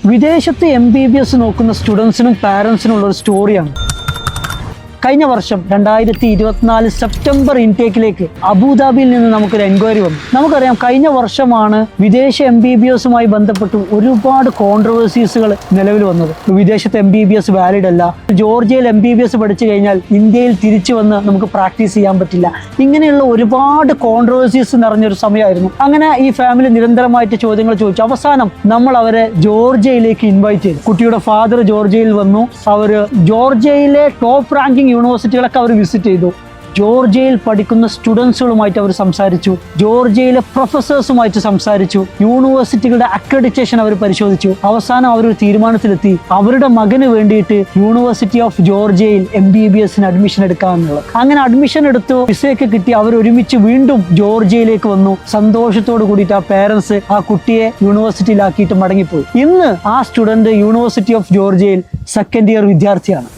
വിദേശത്ത് MBBS നോക്കുന്ന സ്റ്റുഡൻസിനും പാരൻസിനും ഉള്ള ഒരു സ്റ്റോറിയാണ്. കഴിഞ്ഞ വർഷം 2024 സെപ്റ്റംബർ ഇൻടേക്കിലേക്ക് അബുദാബിയിൽ നിന്ന് നമുക്കൊരു എൻക്വയറി വന്നു. നമുക്കറിയാം, കഴിഞ്ഞ വർഷമാണ് വിദേശ MBBSുമായി ബന്ധപ്പെട്ട് ഒരുപാട് കോൺട്രവേഴ്സീസുകൾ നിലവിൽ വന്നത്. വിദേശത്ത് MBBS വാലിഡ് അല്ല, ജോർജിയയിൽ MBBS പഠിച്ചു കഴിഞ്ഞാൽ ഇന്ത്യയിൽ തിരിച്ചു വന്ന് നമുക്ക് പ്രാക്ടീസ് ചെയ്യാൻ പറ്റില്ല, ഇങ്ങനെയുള്ള ഒരുപാട് കോൺട്രവേഴ്സീസ് നിറഞ്ഞൊരു സമയമായിരുന്നു. അങ്ങനെ ഈ ഫാമിലി നിരന്തരമായിട്ട് ചോദ്യങ്ങൾ ചോദിച്ചു. അവസാനം നമ്മൾ അവരെ ജോർജിയയിലേക്ക് ഇൻവൈറ്റ് ചെയ്തു. കുട്ടിയുടെ ഫാദർ ജോർജിയയിൽ വന്നു. അവർ ജോർജിയയിലെ ടോപ്പ് റാങ്കിങ് യൂണിവേഴ്സിറ്റികളൊക്കെ അവർ വിസിറ്റ് ചെയ്തു. ജോർജിയയിൽ പഠിക്കുന്ന സ്റ്റുഡൻസുകളുമായിട്ട് അവർ സംസാരിച്ചു, ജോർജിയയിലെ പ്രൊഫസേഴ്സുമായിട്ട് സംസാരിച്ചു, യൂണിവേഴ്സിറ്റികളുടെ അക്രഡിറ്റേഷൻ അവർ പരിശോധിച്ചു. അവസാനം അവർ ഒരു തീരുമാനത്തിലെത്തി, അവരുടെ മകന് വേണ്ടിയിട്ട് യൂണിവേഴ്സിറ്റി ഓഫ് ജോർജിയയിൽ MBBSന് അഡ്മിഷൻ എടുക്കാമെന്നുള്ളത്. അങ്ങനെ അഡ്മിഷൻ എടുത്തു, വിസയൊക്കെ കിട്ടി. അവർ ഒരുമിച്ച് വീണ്ടും ജോർജിയയിലേക്ക് വന്നു. സന്തോഷത്തോട് കൂടിയിട്ട് ആ പേരൻസ് ആ കുട്ടിയെ യൂണിവേഴ്സിറ്റിയിലാക്കിയിട്ട് മടങ്ങിപ്പോയി. ഇന്ന് ആ സ്റ്റുഡന്റ് യൂണിവേഴ്സിറ്റി ഓഫ് ജോർജിയയിൽ സെക്കൻഡ് ഇയർ വിദ്യാർത്ഥിയാണ്.